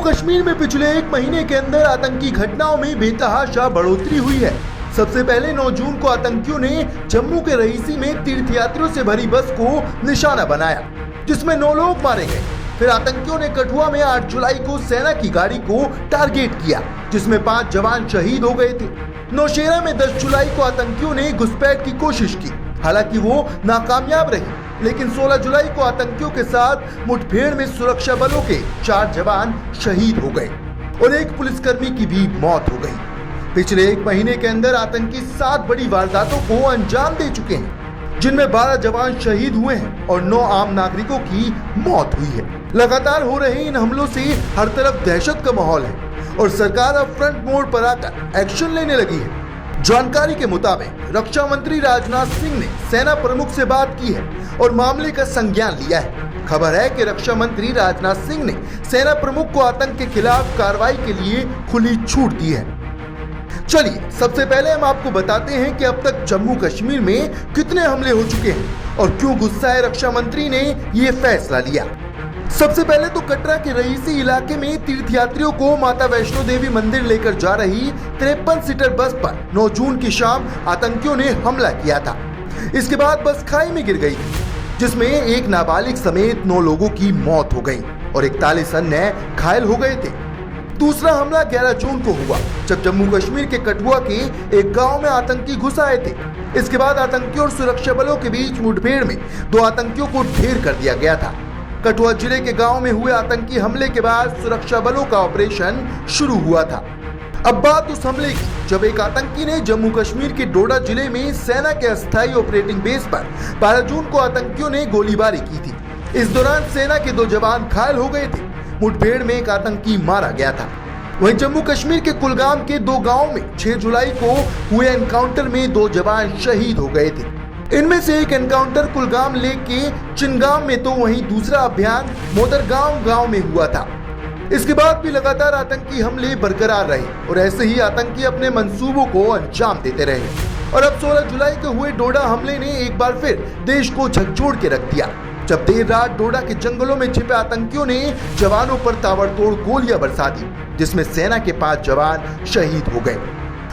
कश्मीर में पिछले एक महीने के अंदर आतंकी घटनाओं में बेतहाशा बढ़ोतरी हुई है। सबसे पहले 9 जून को आतंकियों ने जम्मू के रईसी में तीर्थयात्रियों से भरी बस को निशाना बनाया, जिसमें 9 लोग मारे गए। फिर आतंकियों ने कठुआ में 8 जुलाई को सेना की गाड़ी को टारगेट किया, जिसमें 5 जवान शहीद हो गए थे। नौशेरा में 10 जुलाई को आतंकियों ने घुसपैठ की कोशिश की, हालांकि वो नाकामयाब रही। लेकिन 16 जुलाई को आतंकियों के साथ मुठभेड़ में सुरक्षा बलों के 4 जवान शहीद हो गए और एक पुलिसकर्मी की भी मौत हो गई। पिछले एक महीने के अंदर आतंकी 7 बड़ी वारदातों को अंजाम दे चुके हैं, जिनमें 12 जवान शहीद हुए हैं और 9 आम नागरिकों की मौत हुई है। लगातार हो रहे इन हमलों से हर तरफ दहशत का माहौल है और सरकार अब फ्रंट मोड पर आकर एक्शन लेने लगी है। जानकारी के मुताबिक रक्षा मंत्री राजनाथ सिंह ने सेना प्रमुख से बात की है और मामले का संज्ञान लिया है। खबर है कि रक्षा मंत्री राजनाथ सिंह ने सेना प्रमुख को आतंक के खिलाफ कार्रवाई के लिए खुली छूट दी है। चलिए सबसे पहले हम आपको बताते हैं कि अब तक जम्मू कश्मीर में कितने हमले हो चुके हैं और क्यों गुस्साए रक्षा मंत्री ने ये फैसला लिया। सबसे पहले तो कटरा के रईसी इलाके में तीर्थयात्रियों को माता वैष्णो देवी मंदिर लेकर जा रही 53 सीटर बस पर 9 जून की शाम आतंकियों ने हमला किया था। इसके बाद बस खाई में गिर गई, जिसमें एक नाबालिग समेत 9 लोगों की मौत हो गई और 41 अन्य घायल हो गए थे। दूसरा हमला 11 जून को हुआ, जब जम्मू कश्मीर के कठुआ के एक गांव में आतंकी घुस आए थे। इसके बाद आतंकियों और सुरक्षा बलों के बीच मुठभेड़ में 2 आतंकियों को ढेर कर दिया गया था। कठुआ जिले के गांव में हुए आतंकी हमले के बाद सुरक्षा बलों का ऑपरेशन शुरू हुआ था। अब बात उस हमले की जब एक आतंकी ने जम्मू कश्मीर के डोडा जिले में सेना के अस्थायी ऑपरेटिंग बेस पर 12 जून को आतंकियों ने गोलीबारी की थी। इस दौरान सेना के 2 जवान घायल हो गए थे। मुठभेड़ में एक आतंकी मारा गया था। वहीं जम्मू कश्मीर के कुलगाम के 2 गाँव में 6 जुलाई को हुए एनकाउंटर में 2 जवान शहीद हो गए थे। इनमें से एक एनकाउंटर कुलगाम लेक के चिनगाम में, तो वहीं दूसरा अभियान मोदरगांव गांव में हुआ था। इसके बाद भी लगातार आतंकी हमले बरकरार रहे और ऐसे ही आतंकी अपने मंसूबों को अंजाम देते रहे और अब 16 जुलाई को हुए डोडा हमले ने एक बार फिर देश को झकझोर के रख दिया, जब देर रात डोडा के जंगलों में छिपे आतंकियों ने जवानों पर ताबड़तोड़ गोलियां बरसा दी, जिसमें सेना के 5 जवान शहीद हो गए।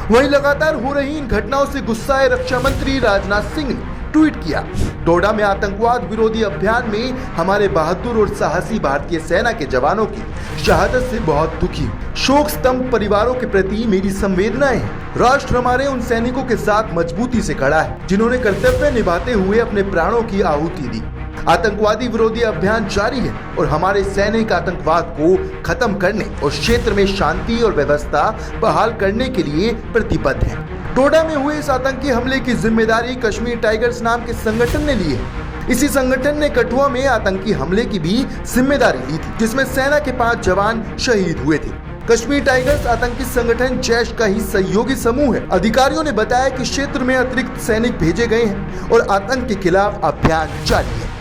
वहीं लगातार हो रही इन घटनाओं से गुस्साए रक्षा मंत्री राजनाथ सिंह ने ट्वीट किया, डोडा में आतंकवाद विरोधी अभियान में हमारे बहादुर और साहसी भारतीय सेना के जवानों की शहादत से बहुत दुखी। शोक स्तंभ परिवारों के प्रति मेरी संवेदनाएं हैं। राष्ट्र हमारे उन सैनिकों के साथ मजबूती से खड़ा है, जिन्होंने कर्तव्य निभाते हुए अपने प्राणों की आहुति दी। आतंकवादी विरोधी अभियान जारी है और हमारे सैनिक आतंकवाद को खत्म करने और क्षेत्र में शांति और व्यवस्था बहाल करने के लिए प्रतिबद्ध हैं। डोडा में हुए इस आतंकी हमले की जिम्मेदारी कश्मीर टाइगर्स नाम के संगठन ने ली है। इसी संगठन ने कठुआ में आतंकी हमले की भी जिम्मेदारी ली थी, जिसमें सेना के 5 जवान शहीद हुए थे। कश्मीर टाइगर्स आतंकी संगठन जैश का ही सहयोगी समूह है। अधिकारियों ने बताया कि क्षेत्र में अतिरिक्त सैनिक भेजे गए हैं और आतंक के खिलाफ अभियान जारी है।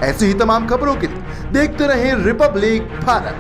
ऐसी ही तमाम खबरों के लिए देखते रहें रिपब्लिक भारत।